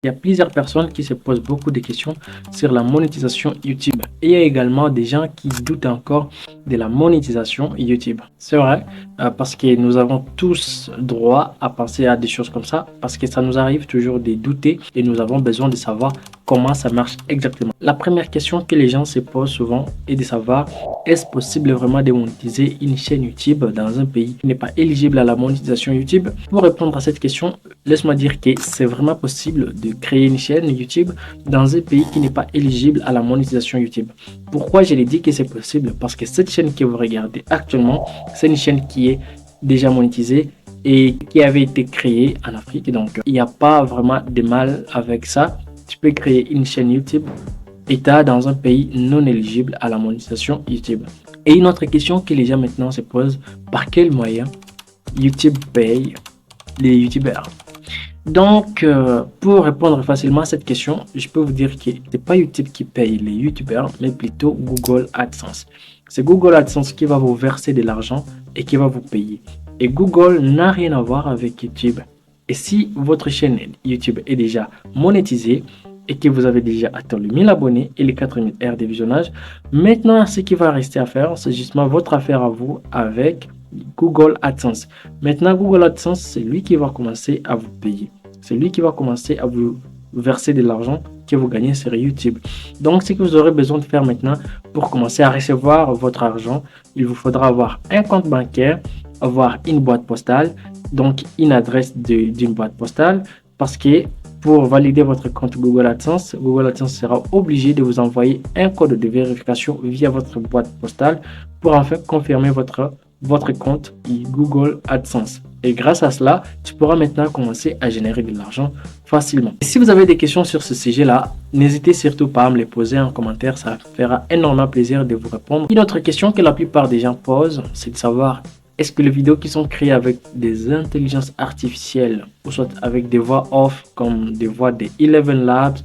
Il y a plusieurs personnes qui se posent beaucoup de questions sur la monétisation YouTube. Et il y a également des gens qui doutent encore de la monétisation YouTube. C'est vrai, parce que nous avons tous droit à penser à des choses comme ça, parce que ça nous arrive toujours de douter et nous avons besoin de savoir comment ça marche exactement. La première question que les gens se posent souvent est de savoir, est-ce possible vraiment de monétiser une chaîne YouTube dans un pays qui n'est pas éligible à la monétisation YouTube? Pour répondre à cette question, laisse-moi dire que c'est vraiment possible de créer une chaîne YouTube dans un pays qui n'est pas éligible à la monétisation YouTube. Pourquoi je l'ai dit que c'est possible? Parce que cette chaîne que vous regardez actuellement, c'est une chaîne qui est déjà monétisée et qui avait été créée en Afrique. Donc, il n'y a pas vraiment de mal avec ça. Tu peux créer une chaîne YouTube État dans un pays non éligible à la monétisation YouTube. Et une autre question que les gens maintenant se posent, par quel moyen YouTube paye les YouTubeurs? Donc, pour répondre facilement à cette question, je peux vous dire que ce n'est pas YouTube qui paye les YouTubeurs, mais plutôt Google AdSense. C'est Google AdSense qui va vous verser de l'argent et qui va vous payer. Et Google n'a rien à voir avec YouTube. Et si votre chaîne YouTube est déjà monétisée et que vous avez déjà atteint les 1000 abonnés et les 4000 heures de visionnage, maintenant, ce qui va rester à faire, c'est justement votre affaire à vous avec Google AdSense. Maintenant, Google AdSense, c'est lui qui va commencer à vous payer. C'est lui qui va commencer à vous verser de l'argent que vous gagnez sur YouTube. Donc, ce que vous aurez besoin de faire maintenant pour commencer à recevoir votre argent, il vous faudra avoir un compte bancaire, avoir une boîte postale, donc une adresse d'une boîte postale, parce que pour valider votre compte Google AdSense sera obligé de vous envoyer un code de vérification via votre boîte postale pour enfin confirmer votre compte Google AdSense. Et grâce à cela, tu pourras maintenant commencer à générer de l'argent facilement. Et si vous avez des questions sur ce sujet-là, n'hésitez surtout pas à me les poser en commentaire, ça fera énormément plaisir de vous répondre. Une autre question que la plupart des gens posent, c'est de savoir, est-ce que les vidéos qui sont créées avec des intelligences artificielles, ou soit avec des voix off comme des voix des Eleven Labs,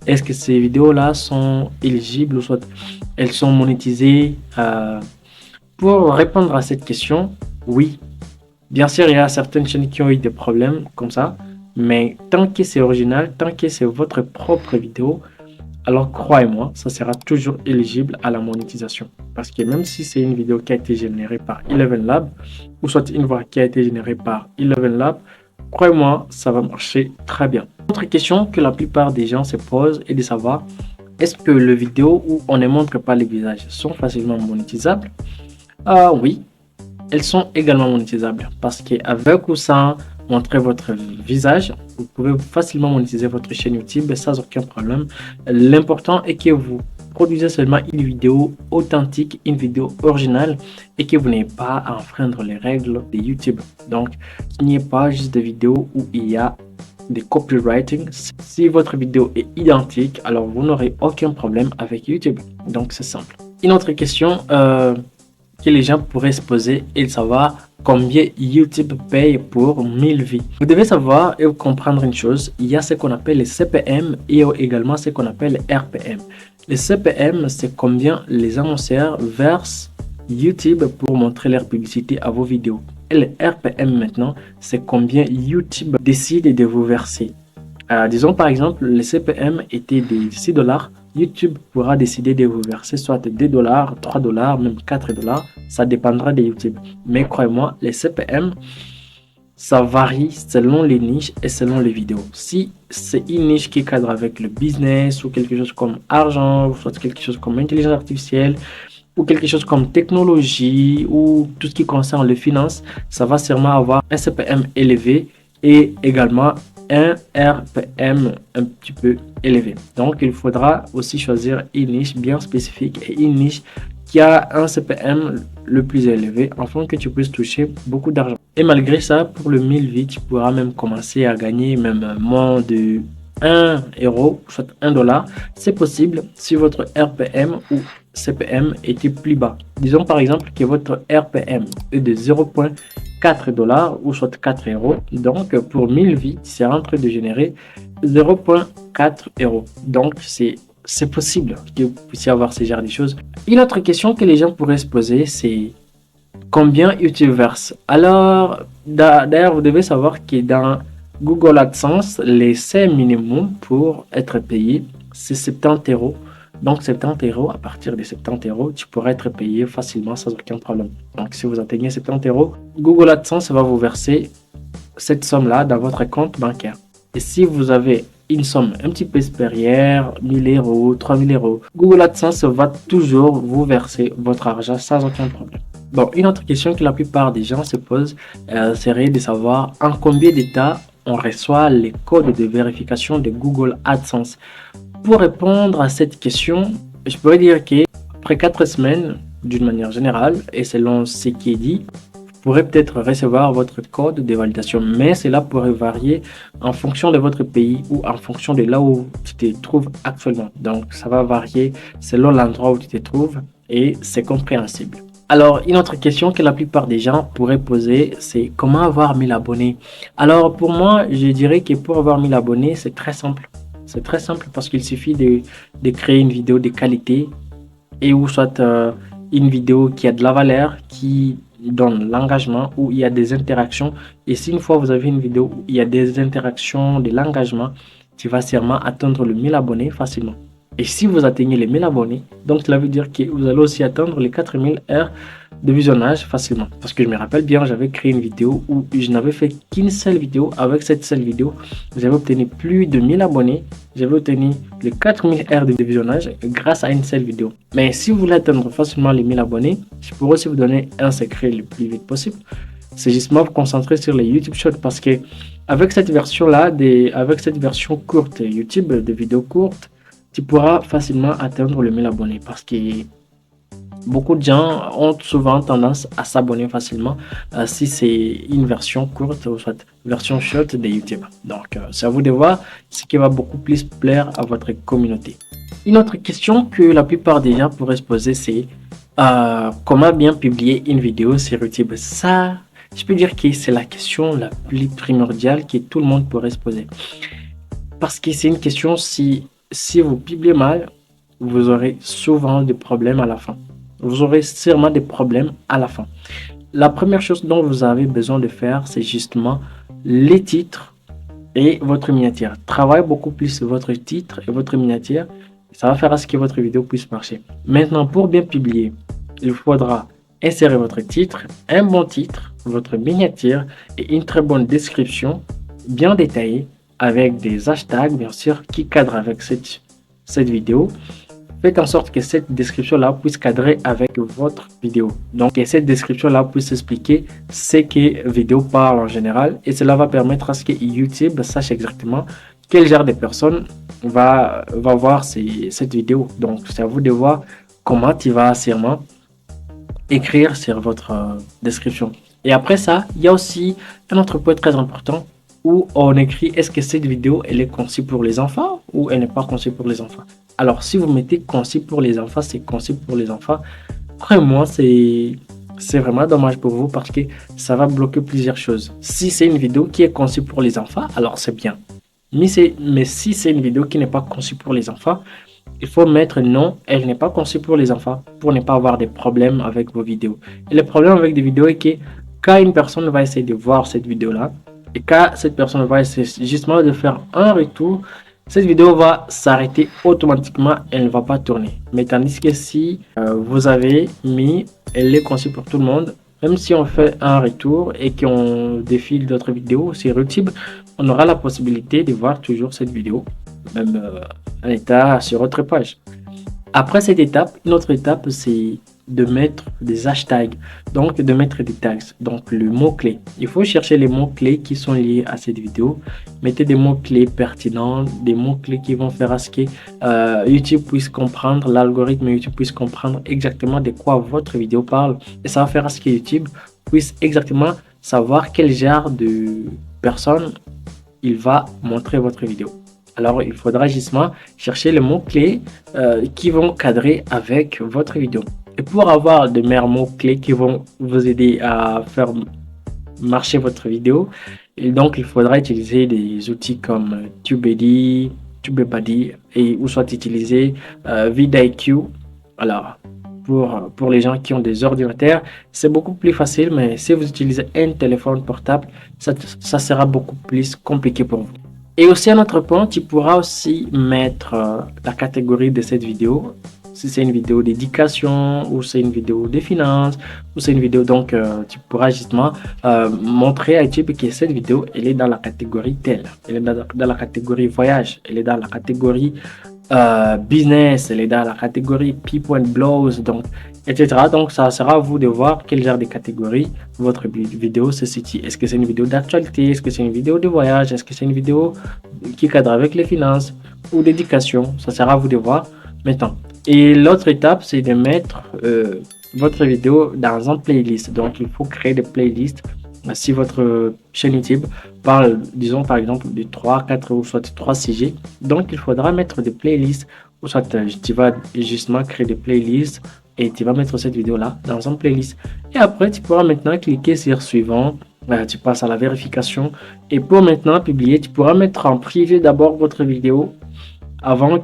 est-ce que ces vidéos-là sont éligibles, ou soit elles sont monétisées? Pour répondre à cette question, oui. Bien sûr, il y a certaines chaînes qui ont eu des problèmes comme ça, mais tant que c'est original, tant que c'est votre propre vidéo, alors croyez-moi, ça sera toujours éligible à la monétisation. Parce que même si c'est une vidéo qui a été générée par Eleven Labs, ou soit une voix qui a été générée par Eleven Labs, croyez-moi, ça va marcher très bien. Autre question que la plupart des gens se posent est de savoir, est-ce que les vidéos où on ne montre pas les visages sont facilement monétisables? Oui, elles sont également monétisables parce qu'avec ou sans montrer votre visage, vous pouvez facilement monétiser votre chaîne YouTube sans aucun problème. L'important est que vous produisez seulement une vidéo authentique, une vidéo originale et que vous n'ayez pas à enfreindre les règles de YouTube. Donc, qu'il n'y ait pas juste de vidéos où il y a des copywriting. Si votre vidéo est identique, alors vous n'aurez aucun problème avec YouTube. Donc, c'est simple. Une autre question que les gens pourraient se poser et de savoir combien YouTube paye pour 1000 vues. Vous devez savoir et comprendre une chose, il y a ce qu'on appelle les CPM et également ce qu'on appelle les RPM. Les CPM, c'est combien les annonceurs versent YouTube pour montrer leur publicité à vos vidéos. Et les RPM maintenant, c'est combien YouTube décide de vous verser. Disons par exemple, les CPM étaient des 6 $. YouTube pourra décider de vous verser soit 2 $, 3 $, même 4 $. Ça dépendra de YouTube. Mais croyez-moi, les CPM, ça varie selon les niches et selon les vidéos. Si c'est une niche qui cadre avec le business ou quelque chose comme argent, ou soit quelque chose comme intelligence artificielle, ou quelque chose comme technologie ou tout ce qui concerne les finances, ça va sûrement avoir un CPM élevé et également un RPM un petit peu élevé. Donc, il faudra aussi choisir une niche bien spécifique et une niche qui a un CPM le plus élevé afin que tu puisses toucher beaucoup d'argent. Et malgré ça, pour le 1000 vues, tu pourras même commencer à gagner même moins de 1 €, soit 1 $. C'est possible si votre RPM ou CPM était plus bas. Disons par exemple que votre RPM est de 0,4 $ ou soit 4 €. Donc pour 1000 vues, c'est en train de générer 0,4 €. Donc c'est possible que vous puissiez avoir ce genre de choses. Une autre question que les gens pourraient se poser, c'est combien YouTube verse. Alors d'ailleurs, vous devez savoir que dans Google AdSense, les seuils minimum pour être payé, c'est 70 euros. Donc 70 euros, à partir de 70 euros, tu pourras être payé facilement sans aucun problème. Donc si vous atteignez 70 euros, Google AdSense va vous verser cette somme-là dans votre compte bancaire. Et si vous avez une somme un petit peu supérieure, 1000 euros, 3000 euros, Google AdSense va toujours vous verser votre argent sans aucun problème. Bon, une autre question que la plupart des gens se posent serait de savoir en combien d'états on reçoit les codes de vérification de Google AdSense. Pour répondre à cette question, je pourrais dire qu'après 4 semaines, d'une manière générale, et selon ce qui est dit, vous pourrez peut-être recevoir votre code de validation, mais cela pourrait varier en fonction de votre pays ou en fonction de là où tu te trouves actuellement. Donc, ça va varier selon l'endroit où tu te trouves et c'est compréhensible. Alors, une autre question que la plupart des gens pourraient poser, c'est comment avoir 1000 abonnés? Alors, pour moi, je dirais que pour avoir 1000 abonnés, c'est très simple. C'est très simple parce qu'il suffit de créer une vidéo de qualité et ou soit une vidéo qui a de la valeur, qui donne l'engagement, où il y a des interactions. Et si une fois vous avez une vidéo où il y a des interactions, de l'engagement, tu vas sûrement atteindre le 1000 abonnés facilement. Et si vous atteignez les 1000 abonnés, donc cela veut dire que vous allez aussi atteindre les 4000 heures de visionnage facilement. Parce que je me rappelle bien, j'avais créé une vidéo où je n'avais fait qu'une seule vidéo. Avec cette seule vidéo, j'avais obtenu plus de 1000 abonnés. J'avais obtenu les 4000 heures de visionnage grâce à une seule vidéo. Mais si vous voulez atteindre facilement les 1000 abonnés, je pourrais aussi vous donner un secret le plus vite possible. C'est justement vous concentrer sur les YouTube Shorts parce que avec cette version-là, avec cette version courte YouTube, de vidéos courtes, tu pourras facilement atteindre le 1000 abonnés parce que beaucoup de gens ont souvent tendance à s'abonner facilement si c'est une version courte ou soit version short de YouTube. Donc, c'est à vous de voir ce qui va beaucoup plus plaire à votre communauté. Une autre question que la plupart des gens pourraient se poser, c'est comment bien publier une vidéo sur YouTube? Ça, je peux dire que c'est la question la plus primordiale que tout le monde pourrait se poser. Parce que c'est une question, si vous publiez mal, vous aurez souvent des problèmes à la fin. Vous aurez sûrement des problèmes à la fin. La première chose dont vous avez besoin de faire, c'est justement les titres et votre miniature. Travaillez beaucoup plus sur votre titre et votre miniature. Ça va faire à ce que votre vidéo puisse marcher. Maintenant, pour bien publier, il faudra insérer votre titre, un bon titre, votre miniature et une très bonne description bien détaillée avec des hashtags, bien sûr, qui cadrent avec cette vidéo. Faites en sorte que cette description-là puisse cadrer avec votre vidéo. Donc, que cette description-là puisse expliquer ce que vidéo parle en général. Et cela va permettre à ce que YouTube sache exactement quel genre de personne va voir cette vidéo. Donc, c'est à vous de voir comment tu vas sûrement écrire sur votre description. Et après ça, il y a aussi un autre point très important où on écrit est-ce que cette vidéo elle est conçue pour les enfants ou elle n'est pas conçue pour les enfants. Alors si vous mettez conçu pour les enfants, c'est conçu pour les enfants. Après moi, c'est vraiment dommage pour vous parce que ça va bloquer plusieurs choses. Si c'est une vidéo qui est conçue pour les enfants, alors c'est bien. Mais si c'est une vidéo qui n'est pas conçue pour les enfants, il faut mettre non, elle n'est pas conçue pour les enfants pour ne pas avoir des problèmes avec vos vidéos. Et le problème avec des vidéos est que quand une personne va essayer de voir cette vidéo-là, et quand cette personne va essayer justement de faire un retour, cette vidéo va s'arrêter automatiquement, elle ne va pas tourner. Mais tandis que si vous avez mis, elle est conçue pour tout le monde, même si on fait un retour et qu'on défile d'autres vidéos sur YouTube, on aura la possibilité de voir toujours cette vidéo, même en état sur votre page. Après cette étape, une autre étape, c'est de mettre des hashtags, donc de mettre des tags, donc le mot-clé. Il faut chercher les mots-clés qui sont liés à cette vidéo. Mettez des mots-clés pertinents, des mots-clés qui vont faire à ce que YouTube puisse comprendre, l'algorithme YouTube puisse comprendre exactement de quoi votre vidéo parle. Et ça va faire à ce que YouTube puisse exactement savoir quel genre de personne il va montrer votre vidéo. Alors, il faudra justement chercher les mots-clés qui vont cadrer avec votre vidéo. Et pour avoir de meilleurs mots-clés qui vont vous aider à faire marcher votre vidéo, et donc il faudra utiliser des outils comme TubeBuddy et ou soit utiliser vidIQ. Alors, pour les gens qui ont des ordinateurs, c'est beaucoup plus facile, mais si vous utilisez un téléphone portable, ça sera beaucoup plus compliqué pour vous. Et aussi un autre point, tu pourras aussi mettre la catégorie de cette vidéo. Si c'est une vidéo d'éducation ou c'est une vidéo de finances ou c'est une vidéo, donc tu pourras justement montrer à YouTube que cette vidéo, elle est dans la catégorie telle, elle est dans la catégorie voyage, elle est dans la catégorie business, elle est dans la catégorie people and blows, donc etc. Donc ça sera à vous de voir quel genre de catégorie votre vidéo se situe. Est-ce que c'est une vidéo d'actualité, est-ce que c'est une vidéo de voyage, est-ce que c'est une vidéo qui cadre avec les finances ou d'éducation. Ça sera à vous de voir maintenant. Et l'autre étape, c'est de mettre votre vidéo dans un playlist. Donc, il faut créer des playlists. Si votre chaîne YouTube parle, disons par exemple, de 3, 4 ou soit 3 sujets, donc il faudra mettre des playlists. Ou soit tu vas justement créer des playlists et tu vas mettre cette vidéo-là dans un playlist. Et après, tu pourras maintenant cliquer sur suivant. Tu passes à la vérification. Et pour maintenant publier, tu pourras mettre en privé d'abord votre vidéo avant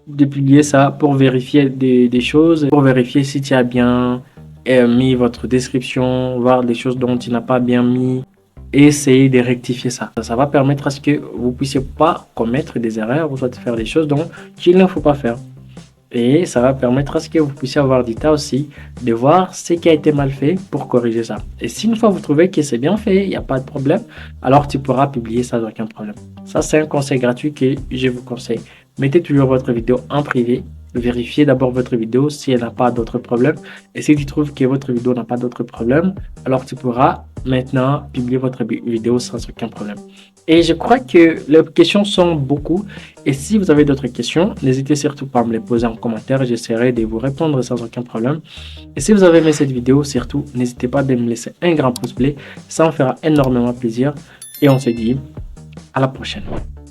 de publier ça pour vérifier des choses, pour vérifier si tu as bien mis votre description, voir des choses dont tu n'as pas bien mis et essayer de rectifier ça. Ça va permettre à ce que vous puissiez pas commettre des erreurs ou soit faire des choses dont il ne faut pas faire. Et ça va permettre à ce que vous puissiez avoir du temps aussi de voir ce qui a été mal fait pour corriger ça. Et si une fois vous trouvez que c'est bien fait, il n'y a pas de problème, alors tu pourras publier ça sans aucun problème. Ça, c'est un conseil gratuit que je vous conseille. Mettez toujours votre vidéo en privé. Vérifiez d'abord votre vidéo si elle n'a pas d'autres problèmes. Et si tu trouves que votre vidéo n'a pas d'autres problèmes, alors tu pourras maintenant publier votre vidéo sans aucun problème. Et je crois que les questions sont beaucoup. Et si vous avez d'autres questions, n'hésitez surtout pas à me les poser en commentaire. J'essaierai de vous répondre sans aucun problème. Et si vous avez aimé cette vidéo, surtout, n'hésitez pas à me laisser un grand pouce bleu. Ça me fera énormément plaisir. Et on se dit à la prochaine.